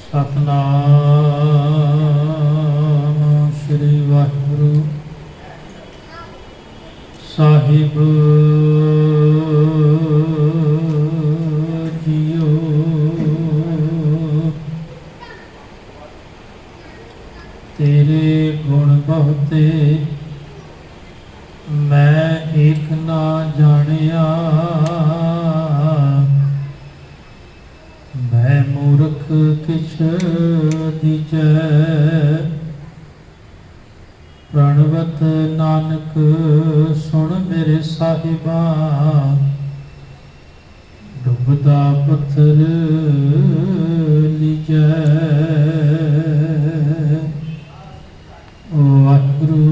सतनाम श्री वाहिगुरु साहिब जियो। तेरे गुण बहुते मैं एक ना जानिया, मैं मूर्ख किछ दीजै। प्रणवत नानक सुन मेरे साहिबा, डुबदा पत्थर लीजै। वाहिगुरु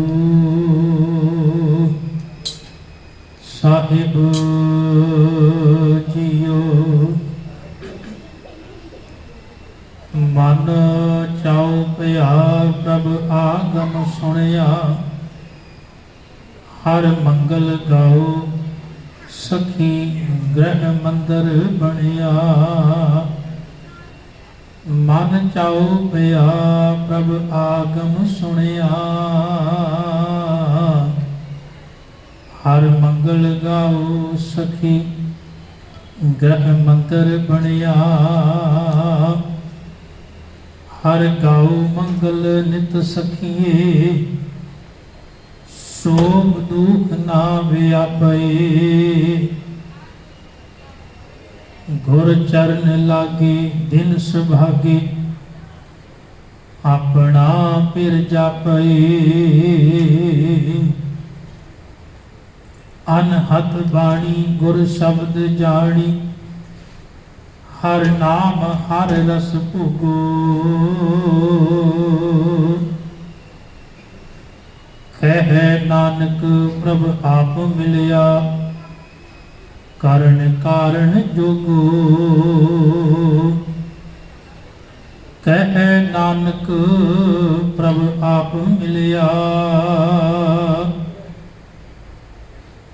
साहिब जियो। मन चाओ पिया प्रभ आगम सुनिया, हर मंगल गाओ सखी ग्रह मंदिर बनिया। मन चाओ पिया प्रभ आगम सुनिया, हर मंगल गाओ सखी ग्रह मंदिर बनिया। हर गाओ मंगल नित सखिए, सोम दुख ना व्यापे। गुर चरण लागे दिन सुभागे, अपना पिर जापे। अनहत बाणी गुर शब्द जानी, हर नाम हर रस भुगो। कह नानक प्रभ आप मिलिया, कारण कारण जोगो। कह नानक प्रभ आप मिलिया,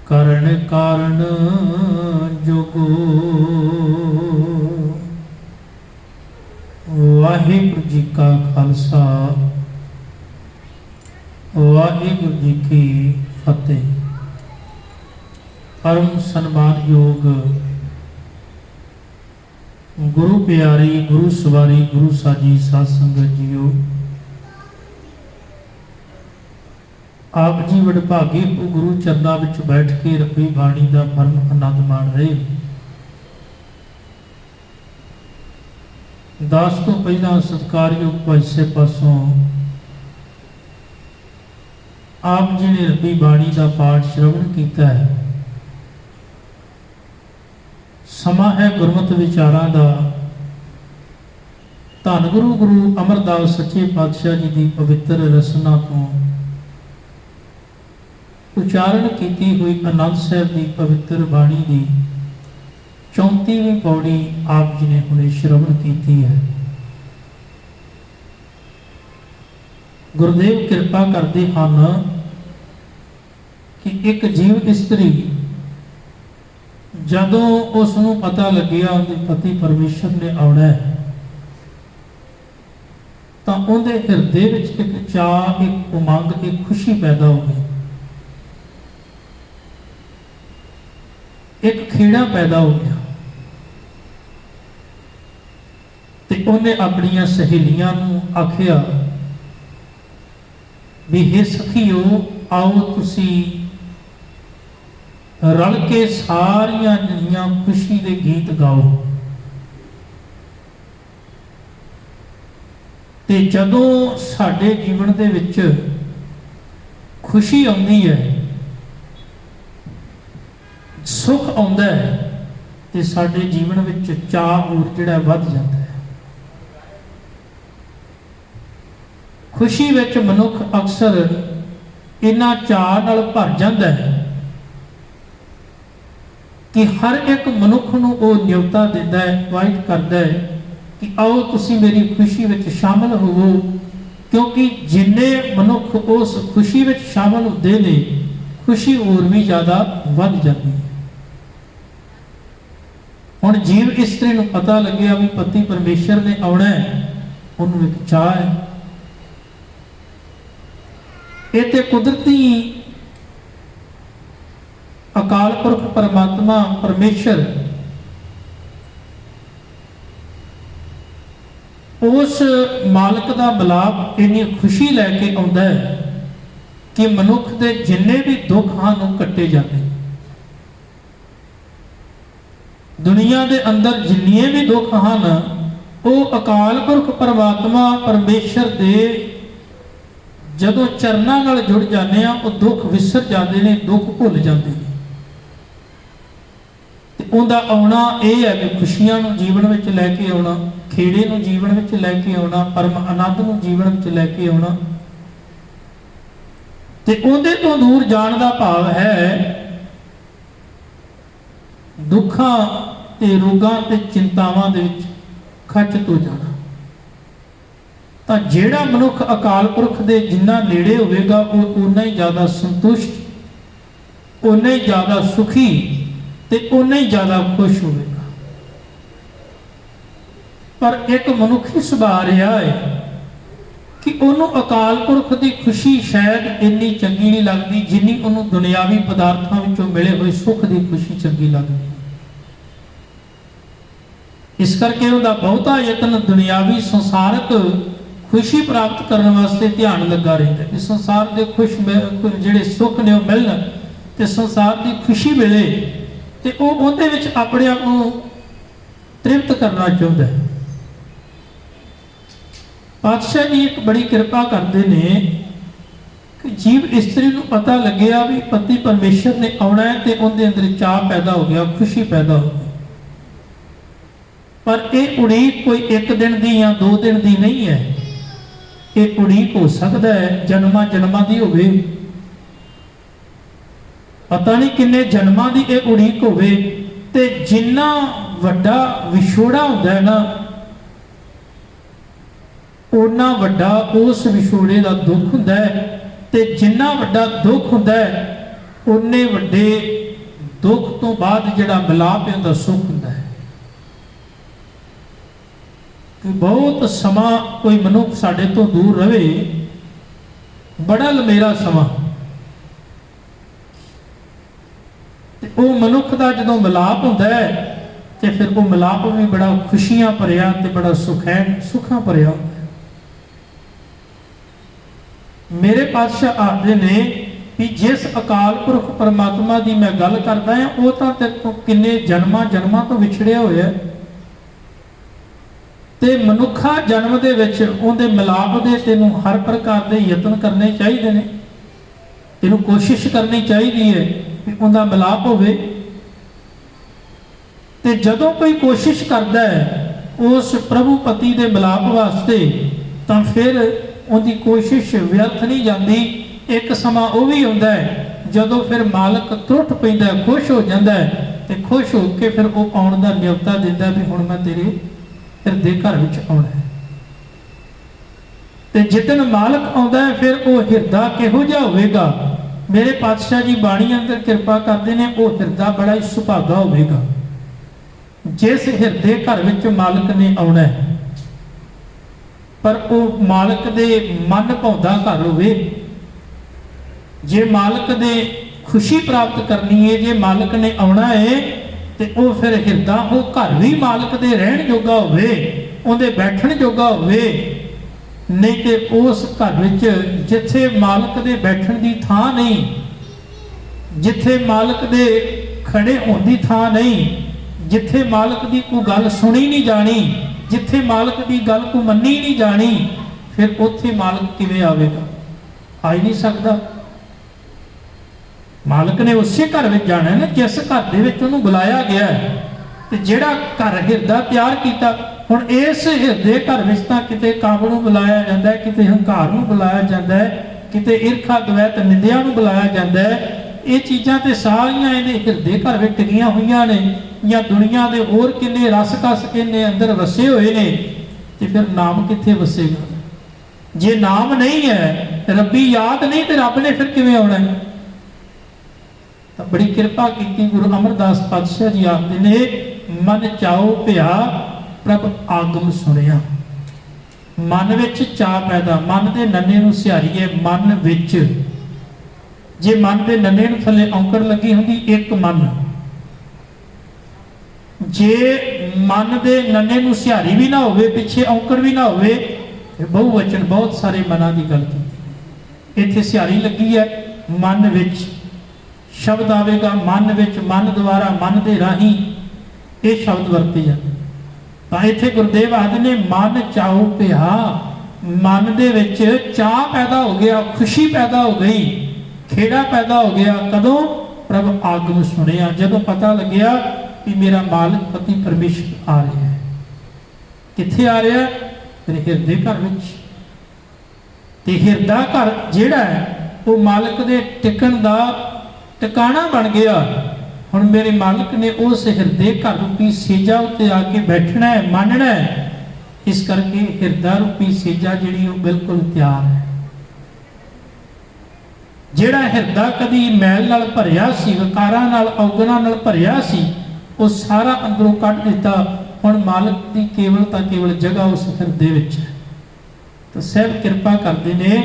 कारण कारण जोगो। वाहिगुरु जी का खालसा, वाहिगुरु जी की फतेह। परम सन्मान योग गुरु प्यारी, गुरु सवारी, गुरु साजी साध संगत जीओ। आप जी वडभागे हो गुरु चरना विच बैठ के रब्बी बाणी का परम आनंद माण रहे। दास तो पहला सत्कारयोग भाई से पासों आप जी ने रब्बी बाणी का पाठ श्रवण किया है। समा है गुरमत विचारां दा। धन गुरु गुरु अमरदास सच्चे पातशाह जी की पवित्र रसना तो उचारण की हुई आनंद साहब की पवित्र बाणी की 34वीं पौड़ी आप जी ने हुणे श्रवण की है। गुरुदेव कृपा करते हैं कि एक जीव इस्त्री जदों उसनूं पता लग्या उनके पति परमेश्वर ने आउणा है, तो उनके हिरदे विच एक चाह, एक उमंग, एक खुशी पैदा हो गई, एक खेड़ा पैदा हो गया। ते उन्हें अपनिया सहेलियां नूं आखिया भी हे सखियो, आओ तुसी रल के सारियां जनियां खुशी दे गीत गाओ। ते जदों साडे जीवन दे विच खुशी आउंदी है, सुख आउंदा है, ते साडे जीवन विच चाह और जिहड़ा वध जाता है। खुशी विच मनुख अक्सर इन्ना चाह नाल भर जाता है कि हर एक मनुख नूं वो न्योता दिंदा है, इनवाइट करता है कि आओ तुसी मेरी खुशी विच शामिल होवो। क्योंकि जिन्ने मनुख उस खुशी विच शामिल होंदे ने, खुशी और भी ज़्यादा वध जाती है। हुण जीव इस्त्री नूं पता लग्या भी पति परमेश्वर ने आउणा है, ਉਹਨੂੰ ਇੱਕ ਚਾਹ ਹੈ। ਇਹ ਤੇ ਕੁਦਰਤੀ ਅਕਾਲ ਪੁਰਖ ਪਰਮਾਤਮਾ ਪਰਮੇਸ਼ਰ ਉਸ ਮਾਲਕ ਦਾ ਮਿਲਾਪ ਇੰਨੀ ਖੁਸ਼ੀ ਲੈ ਕੇ ਆਉਂਦਾ ਹੈ ਕਿ ਮਨੁੱਖ ਦੇ ਜਿੰਨੇ ਵੀ ਦੁੱਖ ਹਨ ਉਹ ਕੱਟੇ ਜਾਂਦੇ। ਦੁਨੀਆ ਦੇ ਅੰਦਰ ਜਿੰਨੇ ਵੀ ਦੁੱਖ ਹਨ ਉਹ ਅਕਾਲ ਪੁਰਖ ਪਰਮਾਤਮਾ ਪਰਮੇਸ਼ਰ ਦੇ ਜਦੋਂ ਚਰਨਾਂ ਨਾਲ ਜੁੜ ਜਾਂਦੇ ਆ ਉਹ ਦੁੱਖ ਵਿਸਰ ਜਾਂਦੇ ਨੇ, ਦੁੱਖ ਭੁੱਲ ਜਾਂਦੇ ਨੇ। ਤੇ ਉਹਦਾ ਆਉਣਾ ਇਹ ਹੈ ਕਿ ਖੁਸ਼ੀਆਂ ਨੂੰ ਜੀਵਨ ਵਿੱਚ ਲੈ ਕੇ ਆਉਣਾ, ਖੇੜੇ ਨੂੰ ਜੀਵਨ ਵਿੱਚ ਲੈ ਕੇ ਆਉਣਾ, ਪਰਮ ਆਨੰਦ ਨੂੰ ਜੀਵਨ ਵਿੱਚ ਲੈ ਕੇ ਆਉਣਾ। ਤੇ ਉਹਦੇ ਤੋਂ ਦੂਰ ਜਾਣ ਦਾ ਭਾਵ ਹੈ ਦੁੱਖਾਂ ਤੇ ਰੋਗਾਂ ਤੇ ਚਿੰਤਾਵਾਂ ਦੇ ਵਿੱਚ ਖੱਚਤ ਹੋ ਜਾਣਾ। ਤਾਂ ਜਿਹੜਾ ਮਨੁੱਖ ਅਕਾਲ ਪੁਰਖ ਦੇ ਜਿੰਨਾ ਨੇੜੇ ਹੋਵੇਗਾ ਉਹ ਉਨਾ ਹੀ ਜ਼ਿਆਦਾ ਸੰਤੁਸ਼ਟ, ਉਨਾ ਹੀ ਜ਼ਿਆਦਾ ਸੁਖੀ ਤੇ ਉਨਾ ਹੀ ਜ਼ਿਆਦਾ ਖੁਸ਼ ਹੋਵੇਗਾ। ਪਰ ਇੱਕ ਮਨੁੱਖੀ ਸੁਭਾਅ ਰਿਹਾ ਹੈ ਕਿ ਉਹਨੂੰ ਅਕਾਲ ਪੁਰਖ ਦੀ ਖੁਸ਼ੀ ਸ਼ਾਇਦ ਇੰਨੀ ਚੰਗੀ ਨਹੀਂ ਲੱਗਦੀ ਜਿੰਨੀ ਉਹਨੂੰ ਦੁਨਿਆਵੀ ਪਦਾਰਥਾਂ ਵਿੱਚੋਂ ਮਿਲੇ ਹੋਏ ਸੁੱਖ ਦੀ ਖੁਸ਼ੀ ਚੰਗੀ ਲੱਗਦੀ। ਇਸ ਕਰਕੇ ਉਹਦਾ ਬਹੁਤਾ ਯਤਨ ਦੁਨਿਆਵੀ ਸੰਸਾਰਕ ਖੁਸ਼ੀ ਪ੍ਰਾਪਤ ਕਰਨ ਵਾਸਤੇ ਧਿਆਨ ਲੱਗਾ ਰਹਿੰਦਾ ਕਿ ਸੰਸਾਰ ਦੇ ਜਿਹੜੇ ਸੁੱਖ ਨੇ ਉਹ ਮਿਲਣ ਤੇ ਸੰਸਾਰ ਦੀ ਖੁਸ਼ੀ ਮਿਲੇ ਤੇ ਉਹ ਉਹਦੇ ਵਿੱਚ ਆਪਣੇ ਆਪ ਨੂੰ ਤ੍ਰਿਪਤ ਕਰਨਾ ਚਾਹੁੰਦਾ ਹੈ। ਪਾਤਸ਼ਾਹ ਜੀ ਇੱਕ ਬੜੀ ਕਿਰਪਾ ਕਰਦੇ ਨੇ ਕਿ ਜੀਵ ਇਸਤਰੀ ਨੂੰ ਪਤਾ ਲੱਗਿਆ ਵੀ ਪਤੀ ਪਰਮੇਸ਼ਰ ਨੇ ਆਉਣਾ ਹੈ ਤੇ ਉਹਦੇ ਅੰਦਰ ਚਾਅ ਪੈਦਾ ਹੋ ਗਿਆ, ਖੁਸ਼ੀ ਪੈਦਾ ਹੋ ਗਈ। ਪਰ ਇਹ ਉਡੀਕ ਕੋਈ ਇੱਕ ਦਿਨ ਦੀ ਜਾਂ 2 ਦਿਨ ਦੀ ਨਹੀਂ ਹੈ। ਇਹ ਉਡੀਕ ਹੋ ਸਕਦਾ ਹੈ ਜਨਮਾਂ ਜਨਮਾਂ ਦੀ ਹੋਵੇ, ਪਤਾ ਨਹੀਂ ਕਿੰਨੇ ਜਨਮਾਂ ਦੀ ਇਹ ਉਡੀਕ ਹੋਵੇ। ਤੇ ਜਿੰਨਾ ਵੱਡਾ ਵਿਛੋੜਾ ਹੁੰਦਾ ਹੈ ਨਾ ਓਨਾ ਵੱਡਾ ਉਸ ਵਿਛੋੜੇ ਦਾ ਦੁੱਖ ਹੁੰਦਾ ਹੈ ਤੇ ਜਿੰਨਾ ਵੱਡਾ ਦੁੱਖ ਹੁੰਦਾ ਹੈ ਓਨੇ ਵੱਡੇ ਦੁੱਖ ਤੋਂ ਬਾਅਦ ਜਿਹੜਾ ਮਿਲਾਪ ਹੈ ਉਹਦਾ ਸੁੱਖ ਹੁੰਦਾ ਹੈ। ਕਿ ਬਹੁਤ ਸਮਾਂ ਕੋਈ ਮਨੁੱਖ ਸਾਡੇ ਤੋਂ ਦੂਰ ਰਵੇ, ਬੜਾ ਲੰਮੇਰਾ ਸਮਾਂ, ਤੇ ਉਹ ਮਨੁੱਖ ਦਾ ਜਦੋਂ ਮਿਲਾਪ ਹੁੰਦਾ ਹੈ ਤੇ ਫਿਰ ਉਹ ਮਿਲਾਪ ਵੀ ਬੜਾ ਖੁਸ਼ੀਆਂ ਭਰਿਆ ਤੇ ਬੜਾ ਸੁੱਖਾਂ ਭਰਿਆ ਹੁੰਦਾ। ਮੇਰੇ ਪਾਤਸ਼ਾਹ ਆਖਦੇ ਨੇ ਕਿ ਜਿਸ ਅਕਾਲ ਪੁਰਖ ਪਰਮਾਤਮਾ ਦੀ ਮੈਂ ਗੱਲ ਕਰਦਾ ਹਾਂ ਉਹ ਤਾਂ ਤੇਰੇ ਤੋਂ ਕਿੰਨੇ ਜਨਮਾਂ ਤੋਂ ਵਿਛੜਿਆ ਹੋਇਆ ਤੇ ਮਨੁੱਖਾ ਜਨਮ ਦੇ ਵਿੱਚ ਉਹਦੇ ਮਿਲਾਪ ਦੇ ਤੈਨੂੰ ਹਰ ਪ੍ਰਕਾਰ ਦੇ ਯਤਨ ਕਰਨੇ ਚਾਹੀਦੇ ਨੇ, ਤੈਨੂੰ ਕੋਸ਼ਿਸ਼ ਕਰਨੀ ਚਾਹੀਦੀ ਹੈ ਕਿ ਉਹਦਾ ਮਿਲਾਪ ਹੋਵੇ। ਤੇ ਜਦੋਂ ਕੋਈ ਕੋਸ਼ਿਸ਼ ਕਰਦਾ ਹੈ ਉਸ ਪ੍ਰਭੂ ਪਤੀ ਦੇ ਮਿਲਾਪ ਵਾਸਤੇ ਤਾਂ ਫਿਰ ਉਹਦੀ ਕੋਸ਼ਿਸ਼ ਵਿਅਰਥ ਨਹੀਂ ਜਾਂਦੀ। ਇੱਕ ਸਮਾਂ ਉਹ ਵੀ ਹੁੰਦਾ ਹੈ ਜਦੋਂ ਫਿਰ ਮਾਲਕ ਟੁੱਟ ਪੈਂਦਾ, ਖੁਸ਼ ਹੋ ਜਾਂਦਾ ਹੈ ਤੇ ਖੁਸ਼ ਹੋ ਕੇ ਫਿਰ ਉਹ ਆਉਣ ਦਾ ਨਿਯੁਕਤਾ ਦਿੰਦਾ ਵੀ ਹੁਣ ਮੈਂ ਤੇਰੇ ਹਿਰਦੇ ਘਰ ਵਿੱਚ ਆਉਣਾ ਹੈ। ਤੇ ਜਿੱਦਣ ਮਾਲਕ ਆਉਂਦਾ ਹੈ ਫਿਰ ਉਹ ਹਿਰਦਾ ਕਿਹੋ ਜਿਹਾ ਹੋਵੇਗਾ। ਮੇਰੇ ਪਾਤਸ਼ਾਹ ਜੀ ਬਾਣੀ ਅੰਦਰ ਕਿਰਪਾ ਕਰਦੇ ਨੇ ਉਹ ਹਿਰਦਾ ਬੜਾ ਹੀ ਸੁਭਾਗਾ ਹੋਵੇਗਾ ਜਿਸ ਹਿਰਦੇ ਘਰ ਵਿੱਚ ਮਾਲਕ ਨੇ ਆਉਣਾ ਹੈ। ਪਰ ਉਹ ਮਾਲਕ ਦੇ ਮਨ ਭਾਉਂਦਾ ਘਰ ਹੋਵੇ। ਜੇ ਮਾਲਕ ਦੇ ਖੁਸ਼ੀ ਪ੍ਰਾਪਤ ਕਰਨੀ ਹੈ, ਜੇ ਮਾਲਕ ਨੇ ਆਉਣਾ ਹੈ ਤੇ ਉਹ ਫਿਰ ਹਿਰਦਾ ਉਹ ਘਰ ਵੀ ਮਾਲਕ ਦੇ ਰਹਿਣ ਜੋਗਾ ਹੋਵੇ, ਉਹਦੇ ਬੈਠਣ ਜੋਗਾ ਹੋਵੇ। ਨਹੀਂ ਤੇ ਉਸ ਘਰ ਵਿੱਚ ਜਿੱਥੇ ਮਾਲਕ ਦੇ ਬੈਠਣ ਦੀ ਥਾਂ ਨਹੀਂ, ਜਿੱਥੇ ਮਾਲਕ ਦੇ ਖੜੇ ਹੋਣ ਦੀ ਥਾਂ ਨਹੀਂ, ਜਿੱਥੇ ਮਾਲਕ ਦੀ ਕੋਈ ਗੱਲ ਸੁਣੀ ਨਹੀਂ ਜਾਣੀ, ਜਿੱਥੇ ਮਾਲਕ ਦੀ ਗੱਲ ਕੋ ਮੰਨੀ ਨਹੀਂ ਜਾਣੀ, ਫਿਰ ਉੱਥੇ ਮਾਲਕ ਕਿਵੇਂ ਆਵੇਗਾ? ਆ ਹੀ ਨਹੀਂ ਸਕਦਾ। ਮਾਲਕ ਨੇ ਉਸੇ ਘਰ ਵਿੱਚ ਜਾਣਾ ਨਾ ਜਿਸ ਘਰ ਦੇ ਵਿੱਚ ਉਹਨੂੰ ਬੁਲਾਇਆ ਗਿਆ ਤੇ ਜਿਹੜਾ ਘਰ ਹਿਰਦਾ ਤਿਆਰ ਕੀਤਾ। ਹੁਣ ਇਸ ਹਿਰਦੇ ਘਰ ਵਿੱਚ ਤਾਂ ਕਿਤੇ ਕਾਬਲ ਨੂੰ ਬੁਲਾਇਆ ਜਾਂਦਾ ਹੈ, ਕਿਤੇ ਹੰਕਾਰ ਨੂੰ ਬੁਲਾਇਆ ਜਾਂਦਾ ਹੈ, ਕਿਤੇ ਈਰਖਾ ਦਵੈਤ ਨਿੰਦਿਆ ਨੂੰ ਬੁਲਾਇਆ ਜਾਂਦਾ ਹੈ। ਇਹ ਚੀਜ਼ਾਂ ਤੇ ਸਾਰੀਆਂ ਇਹਦੇ ਹਿਰਦੇ ਘਰ ਵਿੱਚ ਟਿਕੀਆਂ ਹੋਈਆਂ ਨੇ ਜਾਂ ਦੁਨੀਆ ਦੇ ਹੋਰ ਕਿੰਨੇ ਰਸ ਕਸ ਕਿੰਨੇ ਅੰਦਰ ਵਸੇ ਹੋਏ ਨੇ। ਤੇ ਫਿਰ ਨਾਮ ਕਿੱਥੇ ਵਸੇਗਾ? ਜੇ ਨਾਮ ਨਹੀਂ ਹੈ, ਰੱਬੀ ਯਾਦ ਨਹੀਂ, ਤੇ ਰੱਬ ਨੇ ਫਿਰ ਕਿਵੇਂ ਆਉਣਾ ਹੈ? ਤਾਂ ਬੜੀ ਕਿਰਪਾ ਕੀਤੀ ਗੁਰੂ ਅਮਰਦਾਸ ਪਾਤਸ਼ਾਹ ਜੀ ਆਖਦੇ ਨੇ ਮਨ ਚਾਉ ਭਿਆ ਪ੍ਰਭ ਆਗਮ ਸੁਣਿਆ। मन विच चा पैदा, मन दे नन्हे नूं सिहारीए मन विच, जे मन दे नन्हे नूं थल्ले औंकड़ लगी हुंदी एक मन, जे मन दे नन्हे नूं सिहारी भी ना होवे पिछे औंकड़ भी ना होवे, बहुवचन बहुत सारे मनां दी गल कीती। इत्थे सिहारी लगी है मन विच, शब्द आवेगा मन विच, मन द्वारा, मन दे राही ये शब्द वरते जाते। तो इत्थे गुरुदेव आखदे ने मन चाऊ पिहा, मन दे विच चाह पैदा हो गया, खुशी पैदा हो गई, खेड़ा पैदा हो गया। कदों? प्रभ आगम सुनिया, जदों पता लग्या कि मेरा मालिक पति परमेश्वर आ रहा है। कित्थे आ रहा? मेरे हिरदे घर विच। ते हिरदा घर जिहड़ा है वो मालिक दे टिकण दा टिकाणा बन गया। हुण मेरे मालिक ने उस हिरदे घर रूपी सेजा उत्ते आके बैठना है, मानना है। इस करके हिरदा रूपी सेजा जिहड़ी वो बिल्कुल तैयार है। जिहड़ा हिरदा कदी मैल नाल भरिया सी, विकारां नाल, औगणां नाल भरिया सी, वो सारा अंदरों कढ दिता। हुण मालिक की केवल तां केवल जगह उस हिरदे विच है। तो सब किरपा करते ने,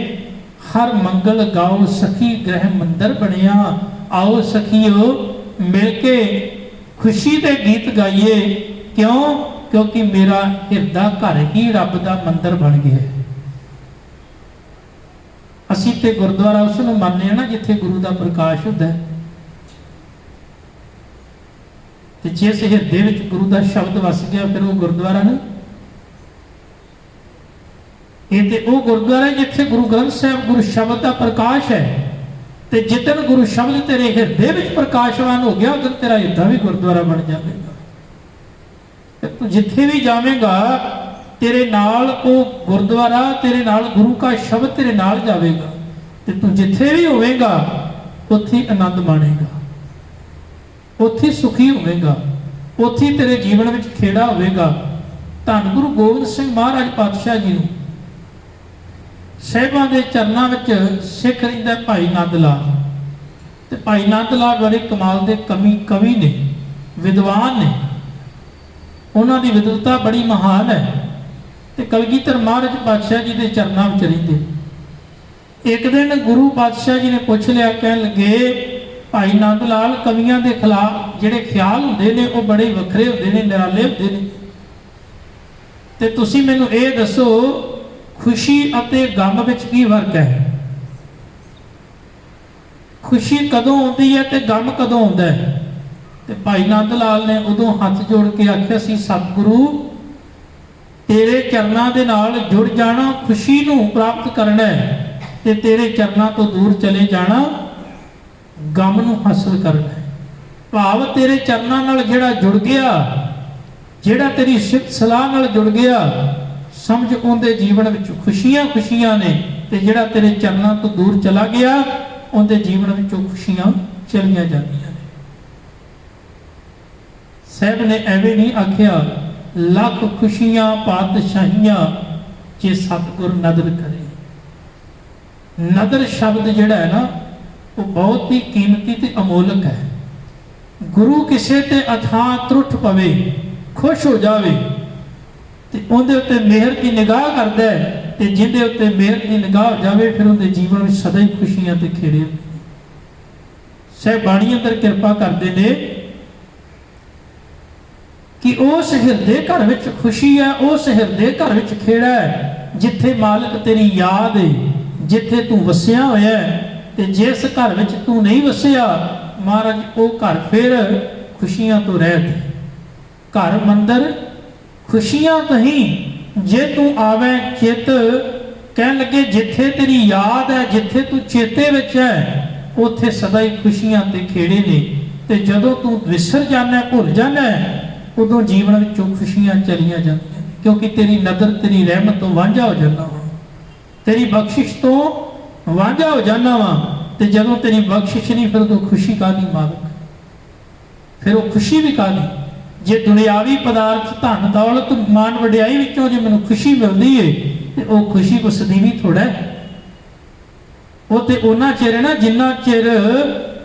हर मंगल गाओ सखी ग्रह मंदिर बनिया, आओ सखीओ मिल के खुशी दे गीत गाइए। क्यों? क्योंकि मेरा हिरदा घर ही रब दा मंदिर बन गया है। असीं ते गुरुद्वारा उस नूं मानने ना जिथे गुरु दा प्रकाश हुंदा है। ते जिस हिरदे विच गुरु दा शब्द वस गया फिर वो गुरुद्वारा नहीं। ये ते वो गुरुद्वारा जिथे गुरु ग्रंथ साहब गुरु शब्द का प्रकाश है। ते जिदन गुरु शब्द तेरे हिरदे विच प्रकाशवान हो गया उदन तेरा हिरदा भी गुरुद्वारा बन जाएगा। तू जिथे भी जावेगा तेरे नाल वो गुरुद्वारा, तेरे नाल गुरु का शब्द तेरे नाल जाएगा। ते तू जिथे भी होवेगा उत्थे आनंद माणेगा, उत्थे सुखी होवेगा, उत्थे तेरे जीवन में खेड़ा होवेगा। धन गुरु गोबिंद सिंह महाराज पातशाह जी नूं साहिबां दे चरनां विच सिख रहिंदा भाई नंद लाल। ते भाई नंद लाल बड़े कमाल दे कवि ने, विद्वान ने, उन्हां दी विद्वता बड़ी महान है। ते कलगीधर महाराज पातशाह जी दे चरनां विच रहिंदे। एक दिन गुरु पातशाह जी ने पूछ लिया, कहण लगे भाई नंद लाल कवियां दे खिलाफ जिहड़े ख्याल हुंदे ने वो बड़े वखरे हुंदे ने, निराले हुंदे ने। ते तुसीं मैनूं इह दसो खुशी अते गम विच की फर्क है? खुशी कदों आउंदी है ते गम कदों आउंदा है? ते भाई नंद लाल ने उदों हथ जोड़ के आख्या सी, सतगुरु तेरे चरनां दे नाल जुड़ जाना खुशी नूं प्राप्त करना है, ते तेरे चरनां तो दूर चले जाना गम नूं हासिल करना है। भाव तेरे चरनां नाल जिहड़ा जुड़ गया, जिहड़ा तेरी सिफत सलाह नाल जुड़ गया, समझ उनके जीवन में खुशियां खुशियां ने। ते जिहड़ा तेरे चरनां तो दूर चला गया उनके जीवन में खुशियां चलियां जांदियां ने। साहब ने एवें नहीं आख्या, लख खुशियां पातशाहियां जे सतगुर नदर करे। नदर शब्द जिहड़ा है ना वो बहुत ही कीमती ते अमोलक है। गुरु किसे ते अथाह त्रुठ पवे, खुश हो जावे ते उहदे उत्ते मेहर की निगाह करदा है, ते जिहदे उत्ते मेहर की निगाह हो जावे फिर उहदे जीवन में सदा ही खुशियां ते खेड़े हुंदे ने। साहिब बाणी अंदर किरपा करदे ने कि उस हिरदे घर विच खुशी है, उस हिरदे घर विच खेड़ा है जिथे मालिक तेरी याद है, जिथे तू वसिया होया है। ते जिस घर विच तू नहीं वसिया महाराज वो घर फिर खुशियां तो रहत। घर मंदिर खुशियां कहीं जे तू आवे चित, कह लगे जिथे तेरी याद है, जिथे तू चेते विच है उथे सदा ही खुशियां ते खेड़े ने। ते जदों तू विसर जाना, भुल जाना, उदों जीवन विचों खुशियां चलियां जांदियां, क्योंकि तेरी नदर तेरी रहमत तो वांझा हो जाना वा, तेरी बख्शिश तो वांझा हो जाना वा। ते जदों तेरी बख्शिश नहीं फिर तो खुशी कादी मालिक, फिर वो खुशी भी कादी। जे दुनियावी पदार्थ धन दौलत मान वडियाई विचों जे मैनूं खुशी मिलदी है ते वो खुशी को सदीवी थोड़ा है। वो ते उन्ना चिर है ना जिन्ना चिर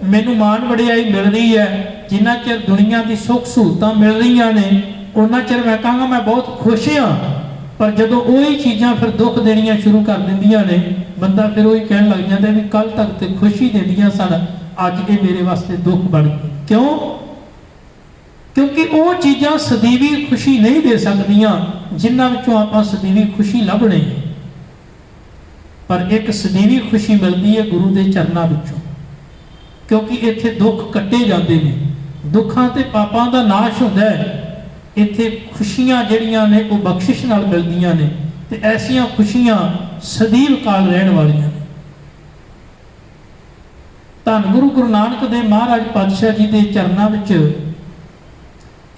मैनूं मान वडियाई मिल रही है, जिन्ना चिर दुनिया की सुख सहूलतां मिल रही ने, उन्ना चिर मैं कहांगा मैं बहुत खुश हाँ। पर जदों ਉਹੀ चीज़ां फिर दुख देनियां शुरू कर दिंदियां ने, बंदा फिर ਉਹੀ कहन लग जाता है भी कल तक तो खुशी दिंदियां सन, अज ये मेरे वास्ते दुख बन गई। क्यों? क्योंकि वो चीज़ां सदीवी खुशी नहीं दे सकदियां जिन्हां विचों आपां सदीवी खुशी लभणे। पर एक सदीवी खुशी मिलती है गुरु के चरणों विचों, क्योंकि इत्थे दुख कट्टे जाते हैं, दुखों ते पापां दा नाश होंदा है। इत्थे खुशियां जिहड़ियां ने वो बख्शिश नाल मिलदियां ने, ते ऐसियां खुशियां सदैव काल रहण वालियां ने। धन गुरु गुरु नानक देव महाराज पातशाह जी के चरणों विच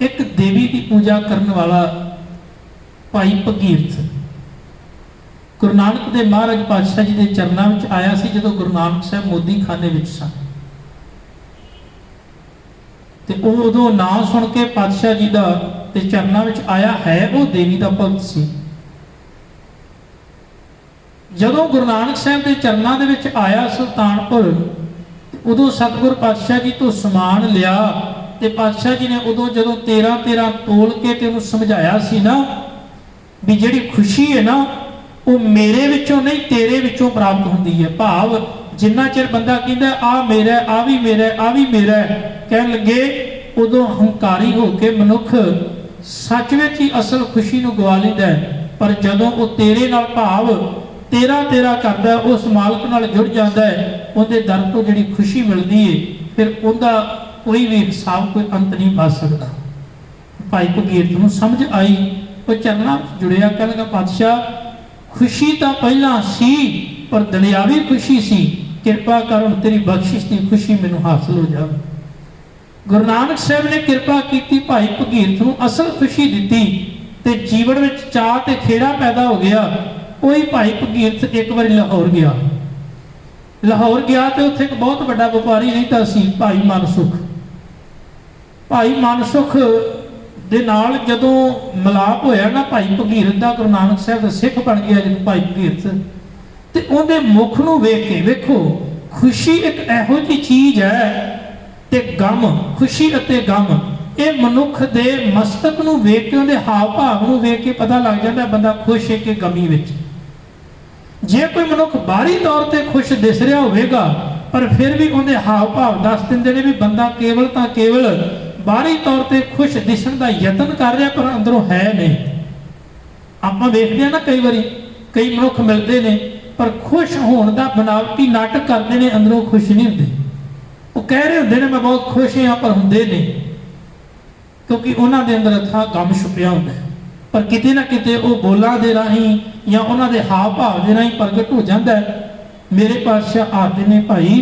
एक देवी की पूजा करने वाला भाई भगीरथ गुरु नानक देव महाराज पातशाह जी के चरणों में आया सी, जदों गुरु नानक साहब मोदी खाने में सन। ते उदों नाम सुन के पातशाह जी का ते चरणों में आया है, वो देवी का भगत सी। जदों गुरु नानक साहब के चरणों के विच आया सुल्तानपुर, उदों सतगुर पातशाह जी तो समान लिया, ते पातशाह जी ने उदों जदों 13-13 तोल के ते उन्हें समझाया सी ना भी जिहड़ी खुशी है ना वो मेरे विचों नहीं तेरे विचों प्राप्त होंदी है। भाव जिन्ना चिर बंदा कहता आ मेरा, आ भी मेरा, आ भी मेरा कह लगे, उदों हंकारी होके मनुख सच विच ही असल खुशी नूं गवा लैंदा है। पर जदों वो तेरे नाल भाव तेरा तेरा करदा है, उस मालक नाल जुड़ जाता है, उहदे दर तो जिहड़ी खुशी मिलती है फिर उहदा कोई भी हिसाब कोई अंत नहीं पा सकता। भाई भगीरथ नूं समझ आई, वो चरणों जुड़िया, कह लगा पातशाह खुशी तो पहला सी पर दुनियावी खुशी सी, किरपा कर हुण तेरी बख्शिश की खुशी मैनूं हासिल हो जाए। गुरु नानक साहब ने किरपा की, भाई भगीरथ नूं असल खुशी दी, ते जीवन में चाह ते खेड़ा पैदा हो गया। कोई भाई भगीरथ एक बार लाहौर गया, लाहौर गया तो उत्थे एक बहुत बड़ा व्यापारी रहता सी, भाई मनसुख। भाई मनसुख दे नाल जदों मिलाप होया ना भाई भगीरथ दा, गुरु नानक साहब दा सिख बन गया जदों भाई भगीरथ, ते उहदे मुख नूं वेख के वेखो, खुशी एक इहो जी चीज़ है ते गम, खुशी अते गम ये मनुख दे मस्तक नूं वेख के, उहदे हाव भाव नूं वेख के पता लग जाता बंदा खुश है कि गमी विच। जे कोई मनुख बाहरी तौर पर खुश दिस रहा होगा, पर फिर भी उहदे हाव भाव दस दिंदे ने भी बंदा केवल तां केवल बाहरी तौर पर खुश दिसण का यतन कर रहा, पर अंदरों है नहीं। आपां वेखदे हैं ना कई बारी कई मनुख मिलते हैं पर खुश होने का बनावटी नाटक करते हैं, अंदरों खुश नहीं होंगे। वो कह रहे होंगे ने मैं बहुत खुश हाँ, पर होंगे नहीं, क्योंकि उन्होंने अंदर अथाह गम छुपिया होंदा है। पर किते ना किते वो बोलों के राही या उन्होंने हाव भाव के राही प्रगट हो जाता है। मेरे पातशाह आखते ने भाई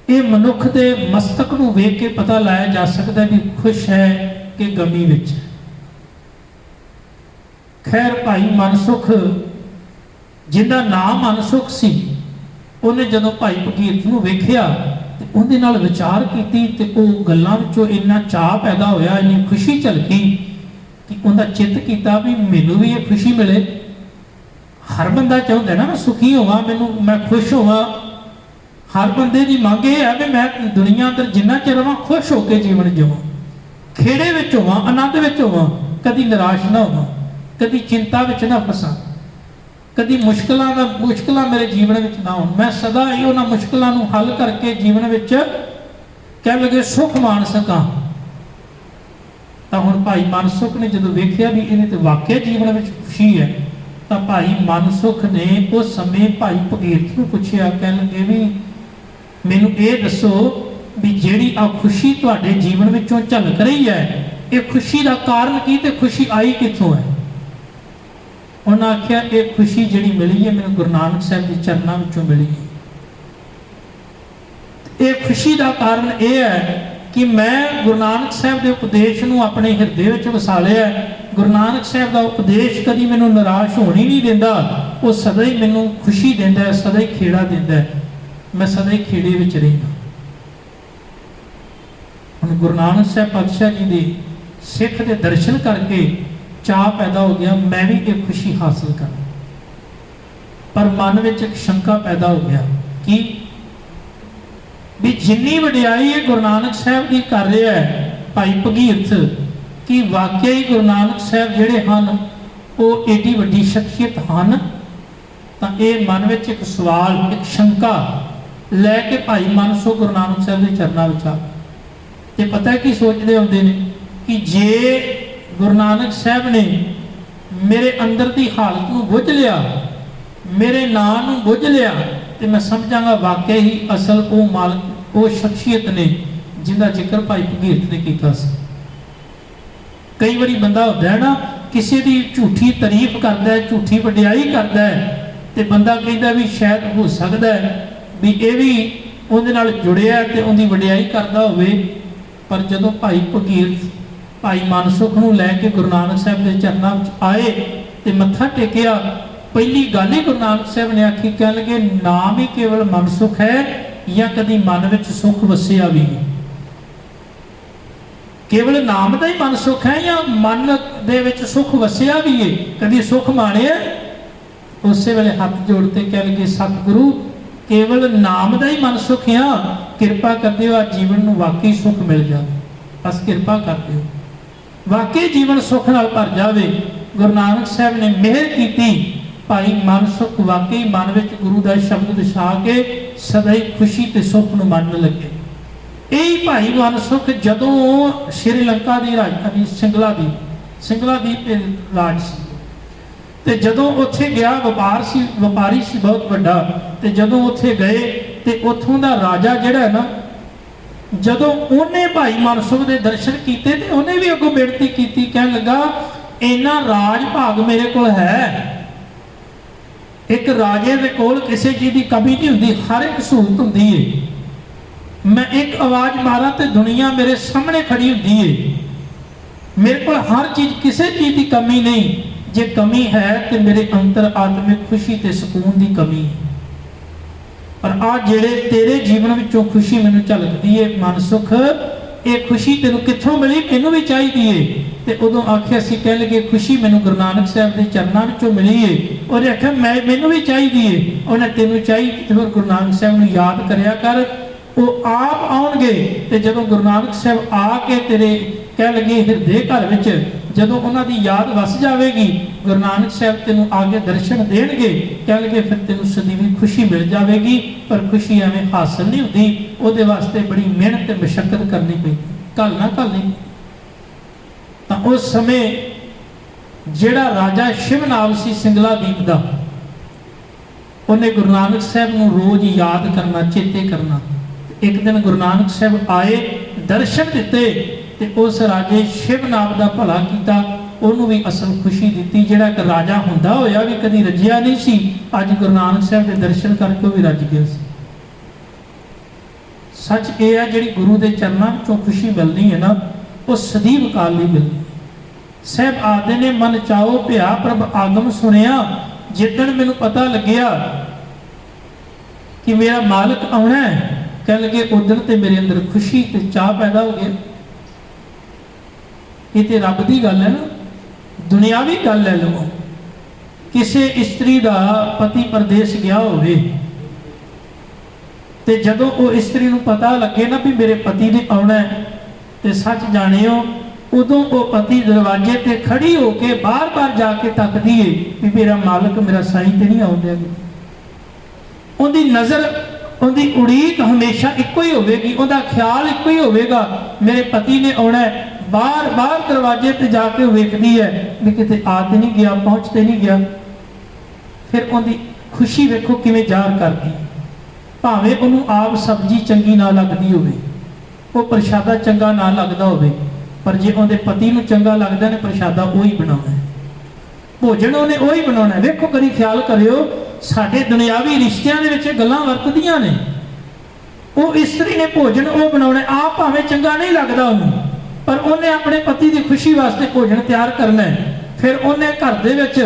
ये मनुख के मस्तक नूं वेख के पता लाया जा सकता है भी खुश है कि गमी विच। खैर भाई मनसुख जिंदा नाम मनसुख सी, उन्हें जदों भाई भगीरथ नूं वेखिया ते उहदे नाल विचार कीती ते ओह गल्लां विचों इन्ना चाह पैदा होया, इन्नी खुशी झलकी कि उहदा चित्त कीता भी मैनूं भी ये खुशी मिले। हर बंदा चाहुंदा ना मैं सुखी होवां, मैं खुश होवां। हर बंदे की मंग ये है कि मैं दुनिया अंदर जिन्ना चिर रहां खुश होकर जीवन जीवां, खेड़े विच होवां, आनंद विच होवां, कदी निराश ना होवां, कदी चिंता विच ना फसां, कदी मुश्किलां मेरे जीवन में ना हो। मैं सदा ही उन्हां मुश्किलों को हल करके जीवन में कह लगे सुख मान सकां। तो हुण भाई मनसुख ने जदों वेखिया भी इन्हें तो वाकई जीवन में खुशी है, तो भाई मनसुख ने उस समय भाई भगीरथ नूं पुछया, कह लगे भी मैनूं ये दसो भी जिहड़ी आ खुशी तुहाडे जीवन विचों झलक रही है, ये खुशी का कारण की ते खुशी आई कित्थों है? उन्होंने आख्या ये खुशी जिहड़ी मिली है मैनूं गुरु नानक साहब के चरणों विचों मिली है। ये खुशी का कारण यह है कि मैं गुरु नानक साहब के उपदेश नूं अपने हिरदे विच वसा लिया। गुरु नानक साहब का उपदेश कभी मैनूं निराश होने नहीं देता, वो सदा ही मैनूं खुशी देता है, सदा ही खेड़ा देता है, मैं सदा ही खेड़े विच रहिंदा। हुण गुरु नानक साहब पातशाह जी के सिख के दर्शन करके चाह पैदा हो गया, मैं भी एक खुशी हासिल कर। पर मन में एक शंका पैदा हो गया कि भी जिन्नी वडियाई है गुरु नानक साहब की कर रहा है भाई भगीरथ, कि वाकई ही गुरु नानक साहब जिहड़े हन वो एडी वड्डी शख्सियत हन? तां इह मन विच एक सवाल, एक शंका लैके भाई मानसो गुरु नानक साहब के चरनां विच आ ते पता है की सोचते होंदे ने कि जे गुरु नानक साहब ने मेरे अंदर की हालत को बुझ लिया, मेरे नाम को बुझ लिया, तो मैं समझांगा वाकई ही असल वो मालक वो शख्सियत ने जिनका जिक्र भाई भगीरथ ने किया। कई बारी बंदा होता है ना, किसी की झूठी तारीफ करता है, झूठी वडियाई करता है, तो बंदा कहता भी शायद हो सकता है भी ये भी उहदे नाल जुड़िया तो उनकी वडियाई करता होवे। पर जदों भाई भगीरथ भाई मनसुख नूं लैके गुरु नानक साहब के चरनां विच आए तो मत्था टेकिया, पहली गल ही गुरु नानक साहब ने आखी, कह लगे नाम ही केवल मनसुख है या कभी मन विच सुख वसिया भी है? केवल नाम का ही मन सुख है या मन दे विच सुख वसिया भी है? कभी सुख माने? उस वेले हाथ जोड़ते कह लगे सतगुरु केवल नाम का ही मन सुख है, किरपा कर दिओ जीवन में वाकई सुख मिल जाए, बस किरपा कर दिओ वाकई जीवन सुख नाल भर जाए। गुरु नानक साहब ने मेहर की, भाई मनसुख वाकई मन विच गुरु का शब्द दसा के सदा ही खुशी ते सुख नूं मनन लगे। यही भाई मनसुख जदों श्रीलंका की राजधानी सिंगलादीप राज सी, ते जदों उत्थे गया व्यापारी सी बहुत बड़ा, ते जदों उत्थे गए ते उत्थों दा राजा जिहड़ा है ना, जदों उन्हें भाई मनसुख के दर्शन किए तो उन्हें भी अगों बेनती की, कहन लगा इन्ना राज भाग मेरे कोल है। एक राजे के कोल किसी चीज़ की कमी नहीं होंदी, हर एक सहूलत होंदी है। मैं एक आवाज़ मारा तो दुनिया मेरे सामने खड़ी होंदी है, मेरे को हर चीज़ किसी चीज़ की कमी नहीं। जे कमी है तो मेरे अंतर आत्मिक खुशी ते सुकून की कमी है। पर आ जेड़े तेरे जीवन विचों खुशी मैनूं झलकदी है मनसुख, ये खुशी तेनों कित्थों मिली? मैनूं भी चाहिए है। तो उदों आखिया सी, कह लगे खुशी मैनूं गुरु नानक साहब के चरनां विचों मिली है। और आख्या मैनूं भी चाहिए है। उन्हें तेनों चाहिए तो फिर गुरु नानक साहब नूं याद करिया कर, वो आप आउणगे ते जदों गुरु नानक साहब आके तेरे कह लगे हृदय घर विच जदों उन्हां दी याद वस जाएगी, गुरु नानक साहब तेनों आगे दर्शन देणगे, कह लगे फिर तेनों सदीवी खुशी मिल जाएगी। पर खुशी एवें हासिल नहीं होती, उहदे वास्ते बड़ी मेहनत ते मशक्कत करनी पई, घलनी। तो उस समय जिहड़ा राजा शिवनाब सी सिंगलादीप दा, उन्हें गुरु नानक साहब नूं रोज याद करना, चेते करना। एक दिन गुरु नानक साहब आए, दर्शन दिते, तो उस राजे शिवनाब का भला किया, उन्होंने भी असल खुशी दी। जिहड़ा एक राजा हुंदा होया भी कभी रजिया नहीं सी, अज गुरु नानक साहब के दर्शन करके भी रज गया सी। सच ये है जिहड़ी गुरु के चरणों चों खुशी मिलनी है ना, वो सदीव काल नहीं मिलनी। साहब आदे ने मन चाओ भया प्रभ आगम सुनिया, जिदन मैनू पता लग्या कि मेरा मालिक आना है, कह लगे उदन ते मेरे अंदर खुशी ते चाह पैदा हो गया। ये तो रब की गल है ना, दुनियावी गल है। लो किसी स्त्री का पति परदेश गया होवे ते जदों वो स्त्री नूं पता लगे ना भी मेरे पति ने आना है, तो सच जानियो उदों वो पति दरवाजे ते खड़ी होके बार बार जाके तकदी है भी मेरा मालिक मेरा साईं ते नहीं आउंदा। उनकी नज़र उनकी उड़ीक हमेशा इको ही होगी, उनका ख्याल इको ही होगा, मेरे पति ने आना है। बार बार दरवाजे ते जाके वेखदी है भी किते आ ते नहीं गया, पहुँच ते नहीं गया। फिर उनकी खुशी वेखो किवें ज़ाहिर करदी, भावें उन्होंने आप सब्जी चंगी ना लगती होवे, वो प्रशादा चंगा ना लगता होवे, पर जे उनके पति नूं चंगा लगता ने प्रशादा वही बनाना है, भोजन उन्हें वही बनाना है। वेखो कभी ख्याल करियो, साडे दुनियावी रिश्तियां दे विच गल्लां वरतदियां ने, वो स्त्री ने भोजन वो बनाना है, आप भावें चंगा नहीं लगता उन्होंने, पर उन्हें अपने पति की खुशी वास्ते भोजन तैयार करना है। फिर उन्हें घर दे विच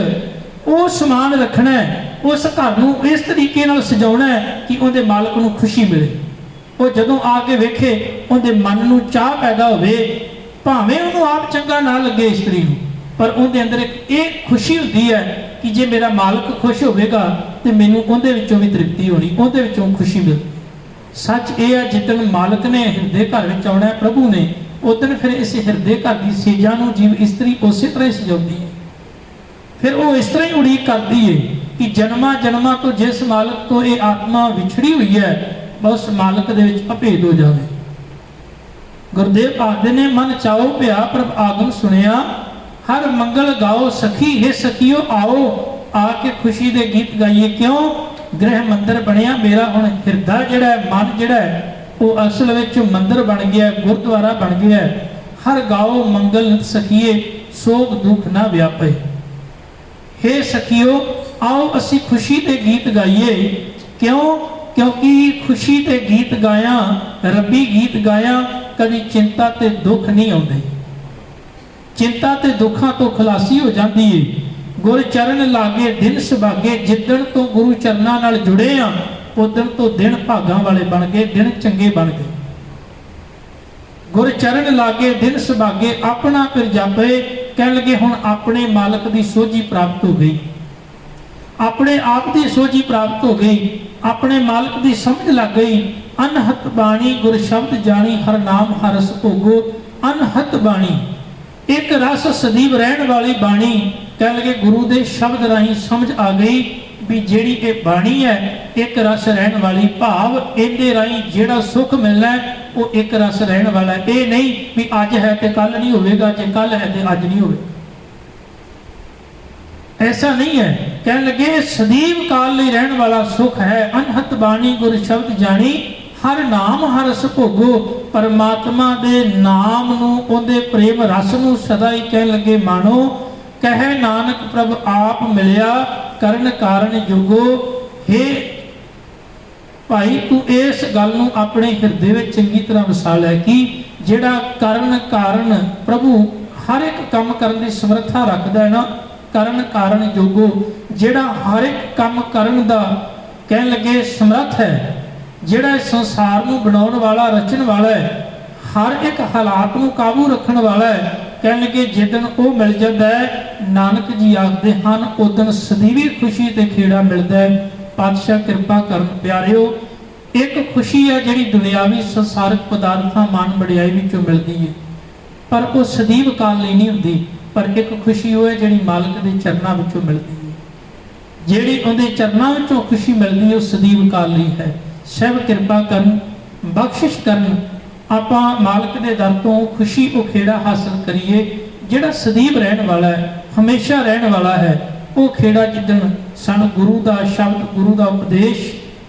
वो समान रखना है, उस घर नूं इस तरीके नाल सजाउणा है कि उनके मालिक नूं खुशी मिले। वो जदों आके वेखे उनके मन नूं चाह पैदा होवे, भावें उन्होंने आप चंगा ना लगे स्त्री नूं, पर उनके अंदर एक खुशी होती है कि जे मेरा मालिक खुश होगा तो मैनूं उहदे विचों भी तृप्ति होनी, उहदे विचों खुशी मिलनी। सच ये है जिदन मालिक ने हृदय घर विच आउणा, प्रभु ने उस दिन फिर इस हिरदे घर की सेजा नूं जीव इस्त्री उस तरह ही सजाउंदी है। फिर वो इस तरह ही उड़ीक करती है कि जन्मा जन्मा तो जिस मालक तो ये आत्मा विछड़ी हुई है उस मालक दे विच अभेद हो जाए। गुरुदेव आखदे ने मन चाओ पिया प्रभ आगम सुनिया, हर मंगल गाओ सखी हे सखियो आओ, आके खुशी दे गीत गाइए। क्यों गृह मंदिर बनिया मेरा हुण हिरदा जिहड़ा है मन जिहड़ा है वो असल विच मंदिर बन गया, गुरुद्वारा बन गया। हर गाओ मंगल नित सखिए, सोग दुख ना व्यापे। हे सखियो आओ असी खुशी दे गीत गाइए। क्यों क्योंकि खुशी दे गीत गाया, रब्बी गीत गाया, कभी चिंता ते दुख नहीं आउंदे। चिंता ते दुखों तो खलासी हो जाती है। गुर चरण लागे दिन सुभागे, जिदन तो गुरु चरना नाल जुड़े आ उदन तो दिन भागां वाले बन गए, दिन चंगे बन गए। गुर चरण लागे दिन सुभागे, अपना फिर जापे, कह लगे हुण अपने मालक की सोझी प्राप्त हो गई, अपने आप की सोझी प्राप्त हो गई, अपने मालक की समझ लग गई। अनहत बाणी गुर शब्द जानी, हर नाम हर रस भोगो। अनहत बाणी एक रस सदीव रहन वाली बाणी, कह लगे गुरु के शब्द राही समझ आ गई भी जेड़ी ये बाणी है एक रस रहन वाली, भाव इहदे राही जेड़ा सुख मिलना है वो एक रस रहन वाला है। ये नहीं भी अज है तो कल नहीं होगा, जे कल है तो अज नहीं होगा, ऐसा नहीं है। कह लगे सदीव काल ਲਈ रहन वाला सुख है। अनहत बाणी गुर शब्द जानी, हर नाम हर रस भोगो। परमात्मा दे नाम नूं उहदे प्रेम रस नूं सदा ही कह लगे मानो। कहे नानक प्रभ आप मिलिया, करन कारण जुगो। हे भाई तू इस गल नूं अपने हिरदे विच चंगी तरह वसा लै कि जिहड़ा करन कारण प्रभु हर एक काम करन दी समर्था रखदा है ना, करन कारण जोगो, जिहड़ा हर एक काम करन दा कह लगे समर्थ है, जिहड़ा संसार नूं बनाउण वाला रचन वाला है, हर एक हालात नूं काबू रखण वाला है। कह लगे जिदन वो मिल जाता है, नानक जी आखदे हन उदन सदीवी खुशी ते खेड़ा मिलता है। पातशाह कृपा करन प्यारिओ, एक खुशी है जिहड़ी दुनियावी संसारिक पदार्थां मान वडियाई विचों मिलदी है, पर वो सदीव काल लई नहीं हुंदी। पर एक खुशी वो है जिहड़ी मालक दे चरनां विचों मिलदी है, जिहड़ी उहदे चरनां विचों खुशी मिलदी है वो सदीव काल लई है। सब कृपा करन, बख्शिश करन, आपां मालक दे दर तों खुशी वो खेड़ा हासिल करिए जिहड़ा सदीव रहन वाला है, हमेशा रहन वाला है। वो खेड़ा जिदन सानू गुरु का शब्द, गुरु का उपदेश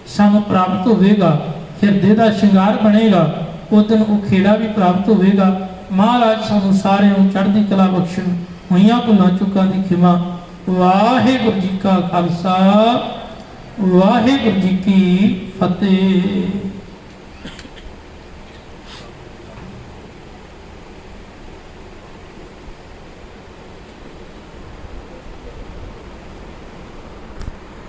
सानू प्राप्त होवेगा, हिरदे का श्रृंगार बनेगा, उस दिन वो खेड़ा भी प्राप्त होवेगा। महाराज सानू सारे चढ़दी कला बख्शण, होइयां भुलां चुकां दी खिमा। वाहिगुरू जी का खालसा, वाहिगुरू जी की फतेह।